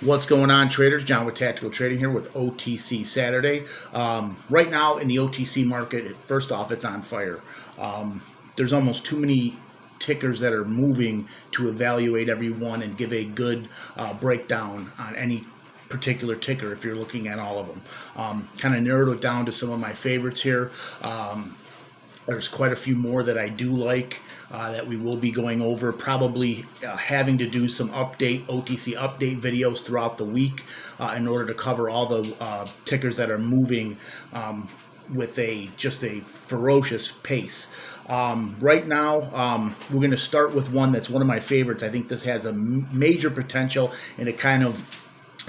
What's going on, traders? John with Tactical Trading here with OTC Saturday. Right now in the OTC market, first off, it's on fire. There's almost too many tickers that are moving to evaluate every one and give a good breakdown on any particular ticker if you're looking at all of them. Kind of narrowed it down to some of my favorites here. There's quite a few more that I do like that we will be going over, probably having to do some OTC update videos throughout the week in order to cover all the tickers that are moving with just a ferocious pace. Right now, we're going to start with one that's one of my favorites. I think this has a major potential, and it kind of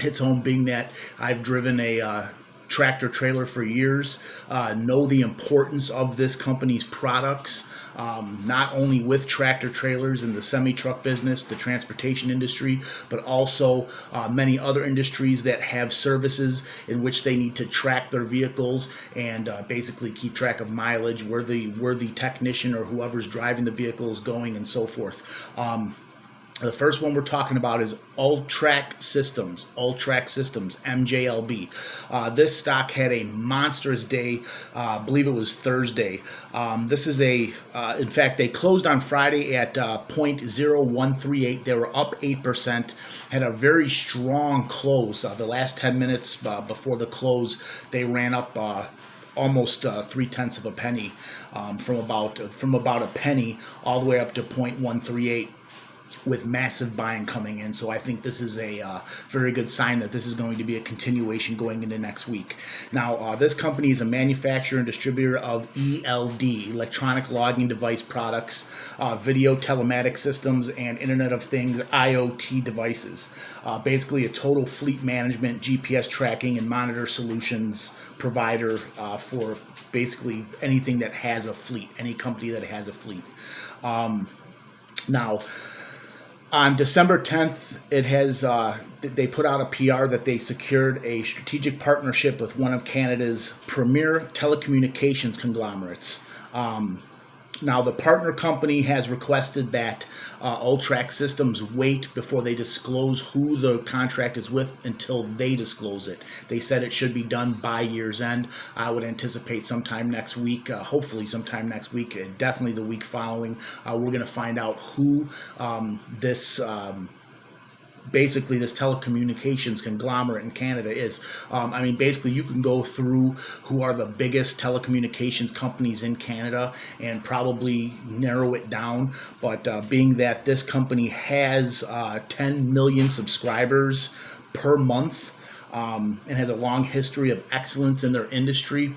hits home being that I've driven a tractor trailer for years, know the importance of this company's products, not only with tractor trailers in the semi-truck business, the transportation industry, but also many other industries that have services in which they need to track their vehicles and basically keep track of mileage, where the technician or whoever's driving the vehicle is going, and so forth. The first one we're talking about is Otc Systems, MJLB. This stock had a monstrous day. I believe it was Thursday. This is in fact, they closed on Friday at 0.0138. They were up 8%. Had a very strong close. The last 10 minutes before the close, they ran up almost 0.3 of a penny, from about a penny all the way up to 0.138. With massive buying coming in. So I think this is a very good sign that this is going to be a continuation going into next week. Now, this company is a manufacturer and distributor of ELD, electronic logging device products, video telematics systems, and Internet of Things, IoT devices. Basically a total fleet management, GPS tracking, and monitor solutions provider for basically anything that has a fleet, any company that has a fleet. Now, on December 10th, they put out a PR that they secured a strategic partnership with one of Canada's premier telecommunications conglomerates. Now, the partner company has requested that Otc Systems wait before they disclose who the contract is with until they disclose it. They said it should be done by year's end. I would anticipate sometime next week, hopefully sometime next week, definitely the week following. We're going to find out who basically this telecommunications conglomerate in Canada is. I mean, basically you can go through who are the biggest telecommunications companies in Canada and probably narrow it down, but being that this company has 10 million subscribers per month and has a long history of excellence in their industry,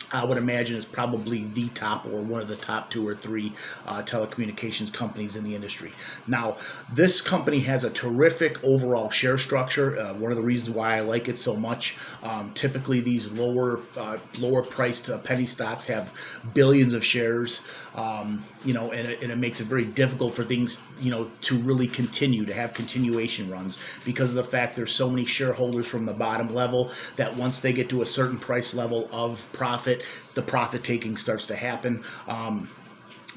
I would imagine it's probably the top or one of the top 2 or 3 telecommunications companies in the industry. Now, this company has a terrific overall share structure. One of the reasons why I like it so much, typically these lower priced penny stocks have billions of shares, and it makes it very difficult for things, to really continue, to have continuation runs, because of the fact there's so many shareholders from the bottom level that once they get to a certain price level of profit, the profit taking starts to happen.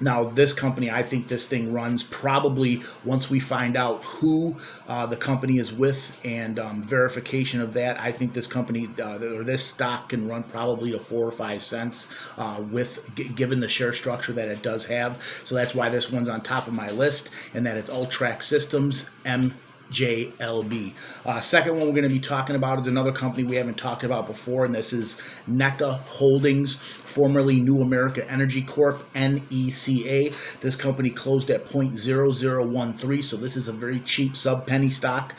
Now, this company, I think this thing runs probably, once we find out who the company is with and verification of that, I think this company or this stock can run probably to 4 or 5 cents given the share structure that it does have. So that's why this one's on top of my list, and that is Otc Systems, MJLB. Second one we're going to be talking about is another company we haven't talked about before, and this is Neca Holdings, formerly New America Energy Corp, NECA. This company closed at 0.0013, so this is a very cheap sub-penny stock.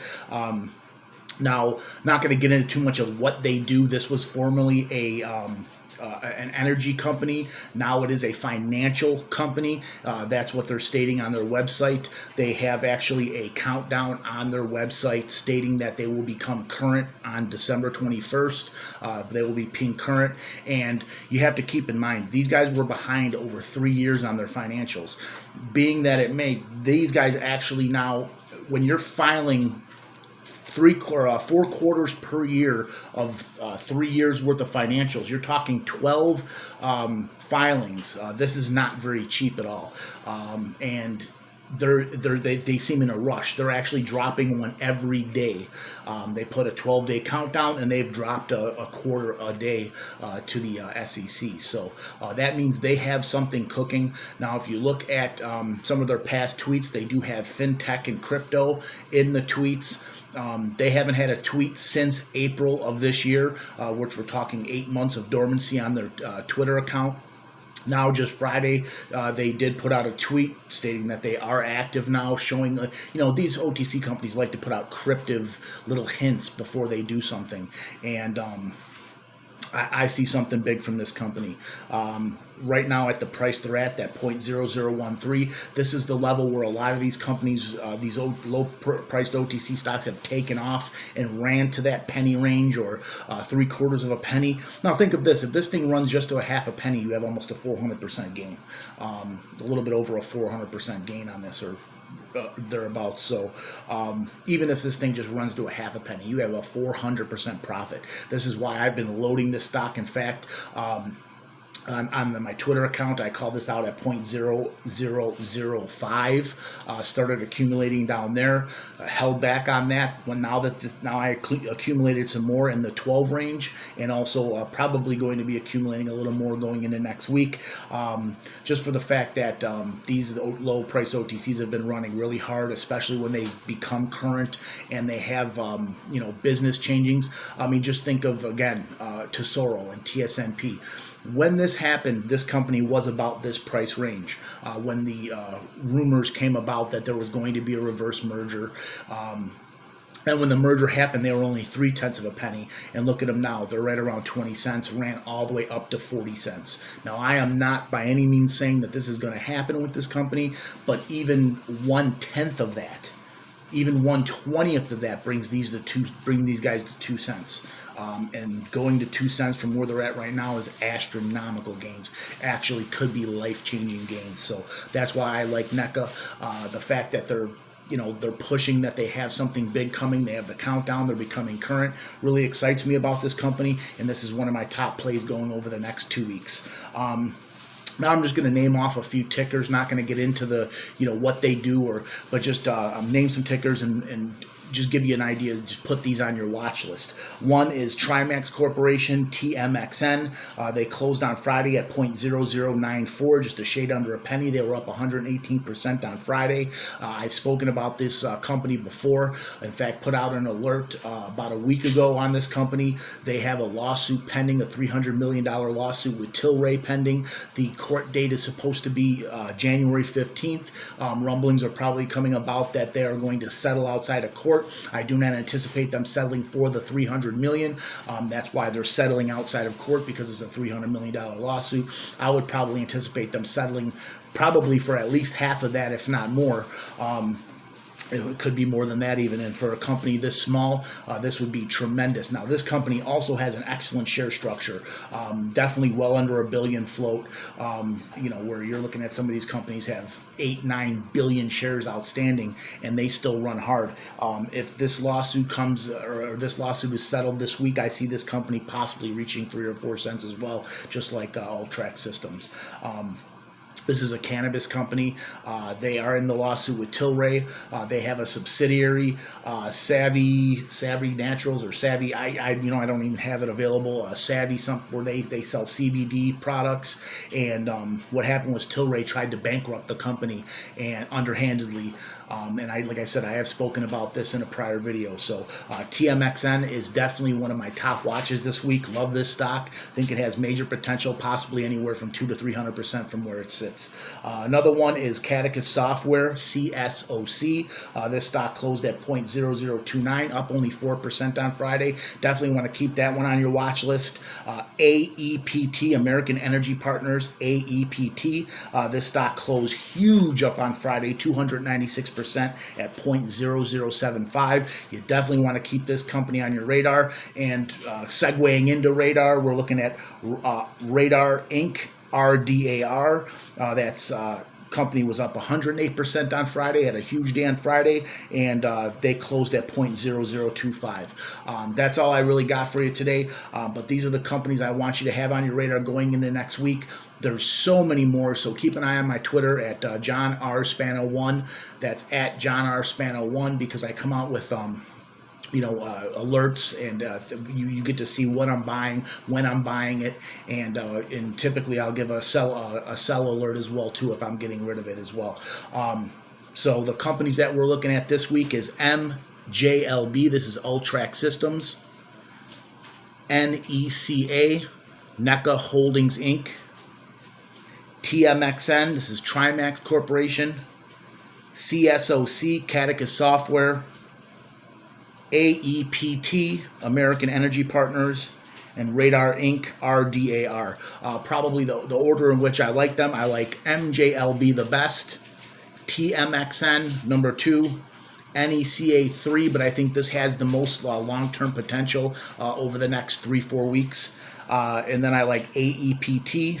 Now, not going to get into too much of what they do. This was formerly an energy company. Now it is a financial company. That's what they're stating on their website. They have actually a countdown on their website stating that they will become current on December 21st. They will be being current, and you have to keep in mind these guys were behind over 3 years on their financials. Being that these guys actually now, when you're filing 4 quarters per year of 3 years worth of financials, you're talking 12 filings. This is not very cheap at all. And they seem in a rush. They're actually dropping one every day. They put a 12-day countdown, and they've dropped a quarter a day to the SEC. So that means they have something cooking. Now, if you look at some of their past tweets, they do have fintech and crypto in the tweets. They haven't had a tweet since April of this year, which we're talking 8 months of dormancy on their Twitter account. Now, just Friday, they did put out a tweet stating that they are active now, showing, these OTC companies like to put out cryptic little hints before they do something. And I see something big from this company. Right now, at the price they're at, that 0.0013, this is the level where a lot of these companies, these low-priced OTC stocks, have taken off and ran to that penny range, or 3/4 of a penny. Now, think of this: if this thing runs just to a half a penny, you have almost a 400% gain, a little bit over a 400% gain on this, or thereabouts. So even if this thing just runs to a half a penny, you have a 400% profit. This is why I've been loading this stock. In fact, on my Twitter account, I called this out at 0.0005. Started accumulating down there, held back on that. Now I accumulated some more in the 12 range, and also probably going to be accumulating a little more going into next week. Just for the fact that these low price OTCs have been running really hard, especially when they become current and they have business changings. I mean, just think of again Tesoro and TSMP. When this happened, this company was about this price range. When the rumors came about that there was going to be a reverse merger, and when the merger happened, they were only 0.3 of a penny. And look at them now; they're right around 20 cents. Ran all the way up to 40 cents. Now, I am not by any means saying that this is going to happen with this company, but even 1/10 of that, even 1/20th of that brings these guys to 2 cents. And going to 2 cents from where they're at right now is astronomical gains. Actually, could be life-changing gains. So that's why I like Neca. The fact that they're pushing that they have something big coming. They have the countdown. They're becoming current. Really excites me about this company, and this is one of my top plays going over the next 2 weeks. Now I'm just going to name off a few tickers. Not going to get into the what they do, but just name some tickers and just give you an idea. Just put these on your watch list. One is Trimax Corporation, TMXN. They closed on Friday at 0.0094, just a shade under a penny. They were up 118% on Friday. I've spoken about this company before. In fact, put out an alert about a week ago on this company. They have a lawsuit pending, a $300 million lawsuit with Tilray pending. The court date is supposed to be January 15th. Rumblings are probably coming about that they are going to settle outside of court. I do not anticipate them settling for the $300 million. That's why they're settling outside of court, because it's a $300 million lawsuit. I would probably anticipate them settling probably for at least half of that, if not more. It could be more than that even, and for a company this small, this would be tremendous. Now, this company also has an excellent share structure, definitely well under $1 billion float, where you're looking at some of these companies have 8-9 billion shares outstanding, and they still run hard. If this lawsuit comes, or this lawsuit is settled this week, I see this company possibly reaching 3 or 4 cents as well, just like Otc Systems. This is a cannabis company. They are in the lawsuit with Tilray. They have a subsidiary, Savvy Naturals, or Savvy. I don't even have it available. Savvy, where they sell CBD products. And what happened was Tilray tried to bankrupt the company, and underhandedly. Like I said, I have spoken about this in a prior video. So TMXN is definitely one of my top watches this week. Love this stock. Think it has major potential, possibly anywhere from 200 to 300% from where it sits. Another one is Catechus Software, CSOC. This stock closed at 0.0029, up only 4% on Friday. Definitely want to keep that one on your watch list. AEPT, American Energy Partners, AEPT. This stock closed huge up on Friday, 296% at 0.0075. You definitely want to keep this company on your radar. And segueing into radar, we're looking at Radar Inc., RDAR. That's company was up 108% on Friday, had a huge day on Friday, and they closed at 0.0025. That's all I really got for you today, but these are the companies I want you to have on your radar going into next week. There's so many more, so keep an eye on my Twitter at John R. Spano1. That's at John R. Spano1, because I come out with alerts, and you get to see what I'm buying, when I'm buying it, and typically I'll give a sell alert as well too if I'm getting rid of it as well. So the companies that we're looking at this week is MJLB. This is Otc Systems. Neca, Neca Holdings Inc. TMXN, this is Trimax Corporation. CSOC, Catechus Software. AEPT, American Energy Partners. And RDAR Inc., RDAR. Probably the order in which I like them. I like MJLB the best, TMXN number 2, NECA 3, but I think this has the most long-term potential over the next 3-4 weeks. And then I like AEPT,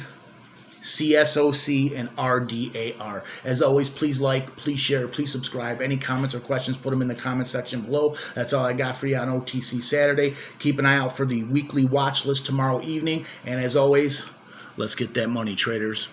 CSOC, and RDAR. As always, please like, please share, please subscribe. Any comments or questions, put them in the comment section below. That's all I got for you on OTC Saturday. Keep an eye out for the weekly watch list tomorrow evening. And as always, let's get that money, traders.